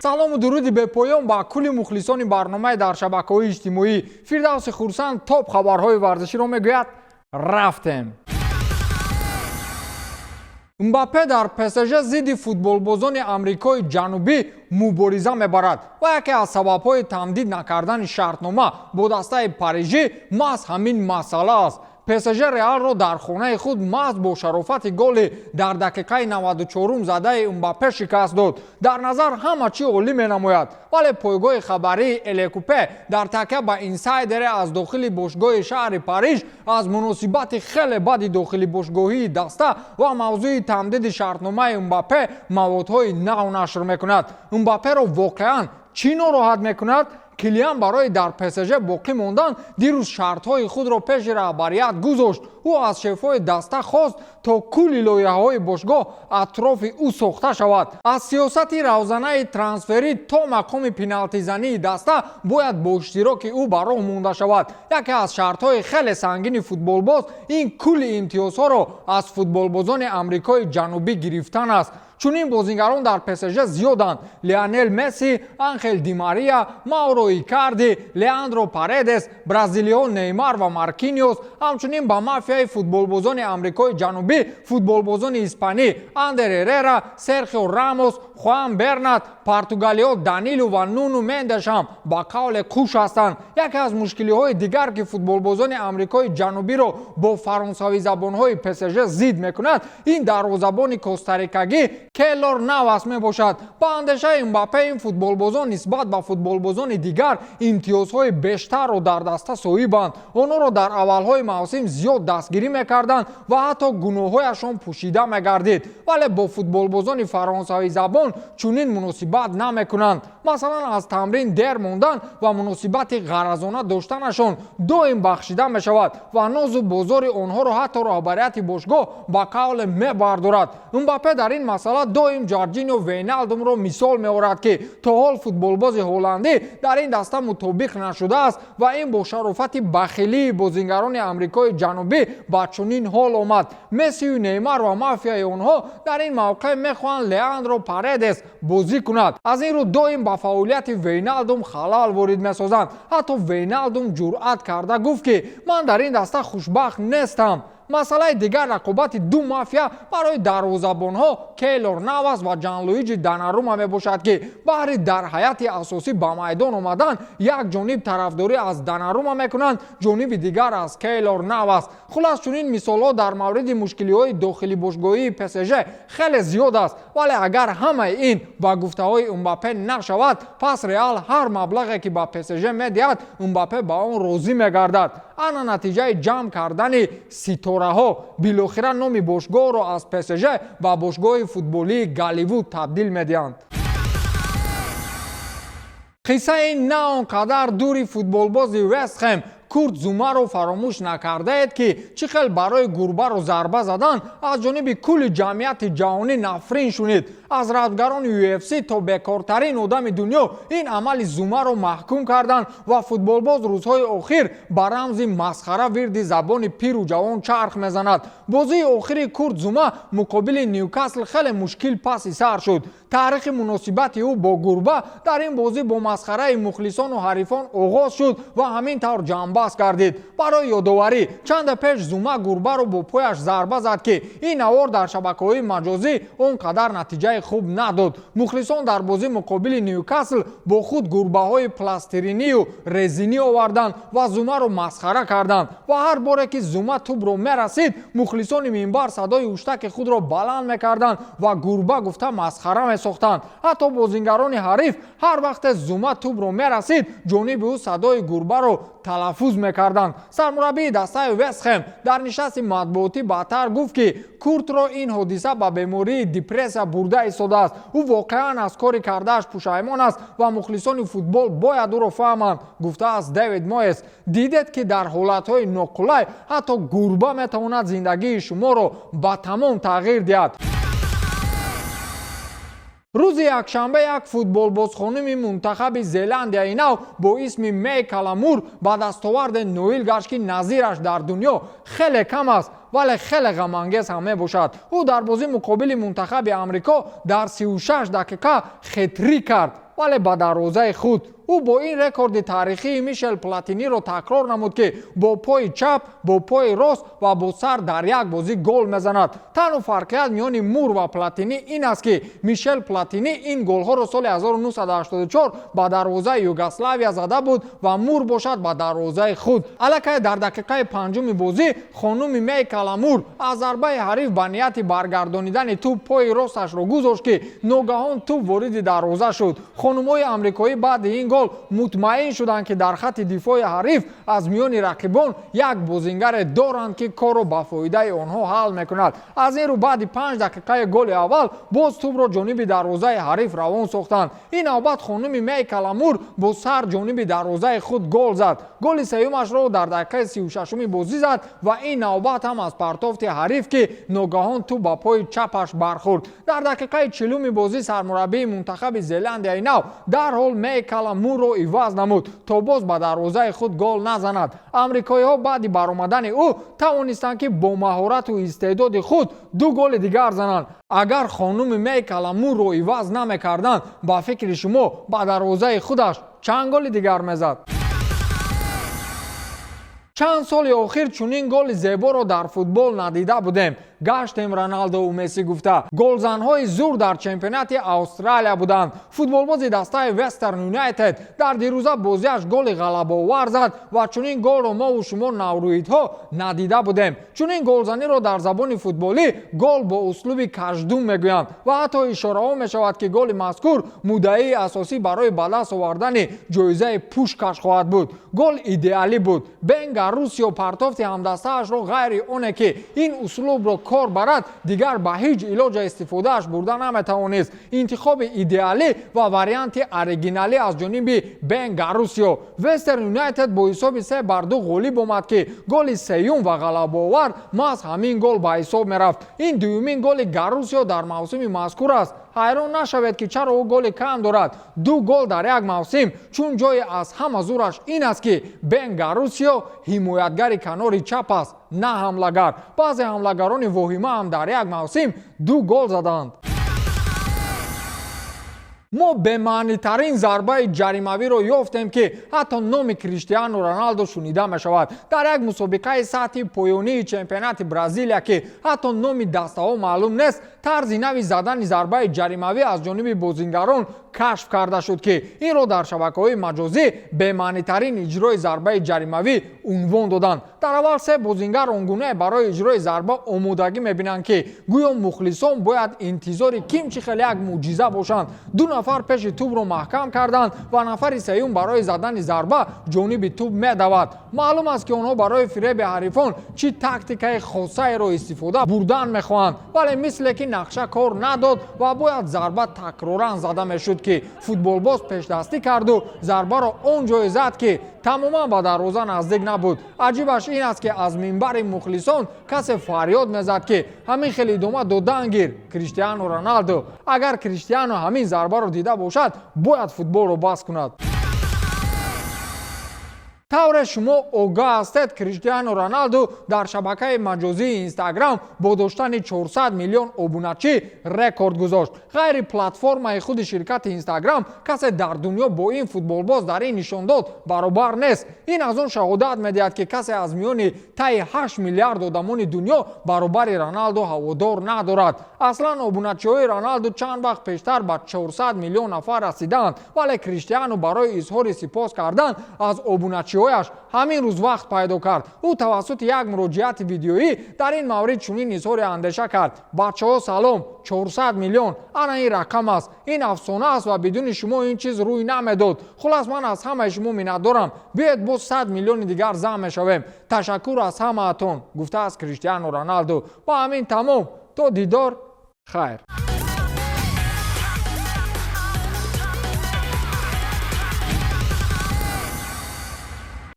салому дуруди бепоён ба кулли мухлисони барномаи дар шабакаҳои иҷтимоӣ. Фирдавси Хурсанд топ хабарҳои варзиширо мегӯяд. Рафтем. Мбаппе дар ПСЖ зидди футболбозони Амрикои Ҷанубӣ мубориза мебарад ва яке аз сабабҳои тамдид накардани шартнома бо дастаи парижӣ маҳз ҳамин масъала аст. ПСЖ Реалро дар хонаи худ маҳз бо шарофати голи дар дақиқаи 94 задаи Мбаппе шикаст дод. Дар назар ҳама чӣ олӣ менамояд, вале пойгоҳи хабарии Элекупе дар такя ба инсайдере аз дохили бошгоҳи шаҳри Париж аз муносибати хеле бади дохили бошгоҳии даста ва мавзӯи тамдиди шартномаи Мбаппе маводҳои нав нашр мекунад. Мбапперо воқеан чӣ нороҳат мекунад? Килиан барои дар ПСЖ боқӣ мондан дирӯз шартҳои худро пеши раҳбарият гузошт. ӯ аз шефҳои даста хост то кулли лоиҳаҳои бошгоҳ атрофи ӯ сохта шавад. Аз сиёсати равзанаи трансферӣ то мақоми пеналтизании даста бояд бо иштироки ӯ ба роҳ монда шавад. Яке аз шартҳои хеле сангини футболбоз ин кулли имтиёзҳоро аз футболбозони Амрикои Ҷанубӣ гирифтан аст. Чунин бозигарон дар ПСЖ зиёданд: Лионел Месси, Анхел Ди Мария, Мауро Икарди, Леандро Паредес, бразилиҳо Неймар ва Маркиньос, ҳамчунин ба мафияи футболбозони Амрикои Ҷанубӣ футболбозони испанӣ Андер Эрера, Серхио Рамос, Хуан Бернат, португалиҳо Данилу ва Нуну Мендеш ҳам ба қавле қуш ҳастанд. Яке аз мушкилиҳои дигар ки футболбозони Амрикои Ҷанубиро бо фаронсавизабонҳои ПСЖ зид мекунад, ин дарвозабони костарикагӣ Кейлор Навас мебошад. Ба андешаи Мбаппе ин футболбозон нисбат ба футболбозони дигар имтиёзҳои бештарро дар даста соҳибанд. Онҳоро дар аввалҳои мавсим зиёд дастгирӣ мекарданд ва ҳатто гуноҳҳояшон пӯшида мегардид, вале бо футболбозони фаронсавизабон чунин муносибат намекунанд. Масалан, аз тамрин дер мондан ва муносибати ғаразона доштанашон доим бахшида мешавад ва нозу бозори онҳоро ҳатто раҳбарияти бошгоҳ ба қавле мебардорад. Мбаппе дар ин масъала доим Ҷорҷиньо Вейналдумро мисол меорад ки то ҳол футболбози ҳолландӣ дар ин даста мутобиқ нашудааст ва ин бо шарофати бахилии бозигарони Амрикои Ҷанубӣ ба чунин ҳол омад. Мессию Неймар ва мафияи онҳо дар ин мавқеъ мехоҳанд Леандро Паредес бозӣ кунад. Аз ин рӯ доим ба фаъолияти Вейналдум халал ворид месозанд. ҳатто Вейналдум ҷуръат карда гуфт ки ман дар ин даста хушбахт нестам. Масъалаи дигар рақобати ду мафия барои дарвозабонҳо Кейлор Навас ва Ҷанлуиҷи Донарума мебошад ки баҳри дар ҳайати асосӣ ба майдон омадан як ҷониб тарафдорӣ аз Донарума мекунанд, ҷониби дигар аз Кейлор Навас. хулас чунин мисолҳо дар мавриди мушкилиҳои дохили бошгоҳии ПСЖ хеле зиёд аст, вале агар ҳамаи ин ба гуфтаҳои Мбаппе нашавад, пас Реал ҳар маблағе ки ба ПСЖ медиҳад Мбаппе ба он розӣ мегардад. ана натиҷаи ҷамъ кардани ситораҳо билохира номи бошгоҳро аз ПСЖ ба бошгоҳи футболии Голливуд табдил медиҳанд. қиссаи на он қадар дури футболбози Вест Хэм Курт Зумаро фаромӯш накардаед ки чӣ хел барои гурбаро зарба задан аз ҷониби кулли ҷамъияти ҷаҳонӣ нафрин шунид. аз равгарони UFC то бекортарин одами дунё ин амали Зумаро маҳкум карданд ва футболбоз рӯзҳои охир ба рамзи масхара вирди забони пиру ҷавон чарх мезанад. бозии охири Курт Зума муқобили Ньюкасл хеле мушкил паси сар шуд. таърихи муносибати ӯ бо гурба дар ин бозӣ бо масхараи мухлисону ҳарифон оғоз шуд ва ҳамин тавр ҷамъбаст гардид. барои ёдоварӣ чанда пеш Зума гурбаро бо пояш зарба зад ки ин авор дар шабакаҳои маҷозӣ он қадар натиҷаи хуб надод. мухлисон дар бозӣ муқобили Ньюкасл бо худ гурбаҳои пластиринию резинӣ оварданд ва Зумаро масхара карданд ва ҳар боре ки Зума тӯбро мерасид мухлисони минбар садои уштаки худро баланд мекарданд ва гурба гуфта масхара месохтанд. ҳатто бозингарони ҳариф ҳар вақте Зума тӯбро мерасид ҷониби ӯ садои гурбаро талаффуз мекарданд. сармураббии дастаи Вест Хэм дар нишасти матбуотӣ баъдтар гуфт ки Куртро ин ҳодиса ба бемории депрессия бурда истодааст. ӯ воқеан аз кори кардааш пушаймон аст ва мухлисони футбол бояд ӯро фаҳманд, гуфтааст Дэвид Моес. дидед ки дар ҳолатҳои ноқулай ҳатто гурба метавонад зиндагии шуморо ба тамом тағйир диҳад. рӯзи якшанбе як футболбозхоними мунтахаби Зеландияи нав бо исми Мэй Каламур ба дастоварде ноил гашт ки назираш дар дунё хеле кам аст, вале хеле ғамангез ҳам мебошад. ӯ дар бозӣ муқобили мунтахаби Амрико дар 36 дақиқа хетрик кард. ولی با دروازه خود او با این رکورد تاریخی میشل پلاتینی رو تکرار نمود که با پای چپ، با پای راست و با سر در یک بازی گل میزند. تنها فرقیت میان مور و پلاتینی این است که میشل پلاتینی این گل ها رو سال 1984 با دروازه یوگسلاویا زده بود و مور باشد با دروازه خود. الکی در دقیقه پنجم بازی خانم می کلامور از ضربه حریف به نیت برگردانیدن توپ پای راستش رو گذاشت که ناگهان توپ وارد دروازه شد. خانم‌های آمریکایی بعد این گل مطمئن شدند که در خط دفاع حریف از میان رقیبان یک بازیگر دارند که کار رو به فایده آنها حل میکند. از این رو بعد 5 دقیقه گل اول باز توپ را جانب دروازه حریف روان ساختند. این نوبت خانم می کلامور با سر جانب دروازه خود گل زد. گل سومش را در دقیقه 36 بازی زد و این نوبت هم از پرتافت حریف که ناگهان توپ با پای چپش برخورد. در دقیقه 40 بازی سرمربی منتخب زلندیای نو در حال می کلامور رو عوض نمود تا باز به دروازه خود گل نزند. آمریکایی ها بعد برآمدن او توانستند که با مهارت و استعداد خود 2 گل دیگر زنند. اگر خانم می کلامور رو عوض نمیکردند با فکر شما به دروازه خودش چند گل دیگر میزد؟ چند سال اخیر چنین گل زیبا رو در فوتبال ندیده بودیم. گشتیم رونالدو و مسی گفته گلزنهای زور در چمپیونات استرالیا بودند. فوتبالباز دسته وسترن یونایتد در دیروزه بازیش گل غلبه آور زد و چنین گل رو ما و شما نورویدها ندیده بودیم. چنین گلزنی رو در زبان فوتبالی گل با اسلوب کژدم میگویند و حتی اشاره ها می شود که گل مذکور مدعی اساسی برای به دست آوردن جایزه پوشکش خواهد بود. گل ایدئالی بود. بن گاروسیو پرتافت همدسته‌اش رو غیر اونه که این اسلوب رو کار برد دیگر به هیچ علاج استفادهش برده نمیتوانست. انتخاب ایدئالی و واریانت اریجینالی از جانب بن گاروسیو. وسترن یونایتد با حساب 3-2 غالب آمد که گل سوم و غلبه آور محض همین گل به حساب میرفت. این دومین گل گاروسیو در موسم مذکور است. حیران نشوید که چرا او گل کم دارد. 2 گل در یک موسم، چون جای از همه زورش این است که بن گاروسیو حمایتگر کنار چپ است نه حمله‌گر. بعضی حمله‌گران واهمه هم در یک موسم 2 گل زدند. ما به معنی ترین ضربه جریمه‌ای رو یافتیم که حتی نام کریستیانو رونالدو شنیده می شود. در یک مسابقه سطح پایانی چمپیونات برزیلیا که حتی نام دسته ها معلوم نیست، طرز نوی زدن ضربه جریمه‌ای از جانب بازیگران کشف کرده شد که این رو در شبکه‌های مجازی به معنی ترین اجرای ضربه جریمه‌ای عنوان دادند. در اول 3 بازیگر آنگونه برای اجرای ضربه آمادگی می‌بینند که گویا مخلصان باید انتظار کیمچی یک معجزه باشند. 2 نفر پیش توپ رو محکم کردند و نفر سوم برای زدن ضربه جانب توپ می‌دود. معلوم است که آنها برای فریب حریفان چی تاکتیکای خاصی را استفاده بردن می‌خواهند، ولی مثل که نقشه کار نداد و باید ضربه تکرارا زده می‌شد که فوتبالباز پیش دستی کرد و ضربه را آنجای زد که تماما به دروازه نزدیک نبود. عجیبش این است که از منبر مخلصان کسی فریاد میزد که همین خیلی ادامه دادن گیر کریستیانو رونالدو. اگر کریستیانو همین ضربه را دیده باشد باید فوتبال را بس کند. طور شما آگاه هستید کریستیانو رونالدو در شبکه مجازی اینستاگرام با داشتن 400 میلیون ابونچی رکورد گذاشت. غیر پلتفرم خود شرکت اینستاگرام کسی در دنیا با این فوتبالباز در این نشان داد برابر نیست. این از اون شهادت میدهد که کسی از میان تای 8 میلیارد آدمان دنیا برابر رونالدو هوادار ندارد. اصلا ابونچی های رونالدو چند وقت پیشتر به 400 میلیون نفر رسیدند، ولی کریستیانو برای اظهار سپاس کردن از ابونچی همین روز وقت پیدا کرد. او توسط یک مراجعت ویدیویی در این مورد چنین اظهار اندیشه کرد: بچه‌ها سلام، 400 میلیون انا این رقم است. این افسانه است و بدون شما این چیز روی نمیداد. خلاص من از همه شما منت دارم. بیاید با 100 میلیون دیگر جمع شویم. تشکر از همه‌تون، گفته است کریستیانو رونالدو. با همین تمام. تا دیدار، خیر.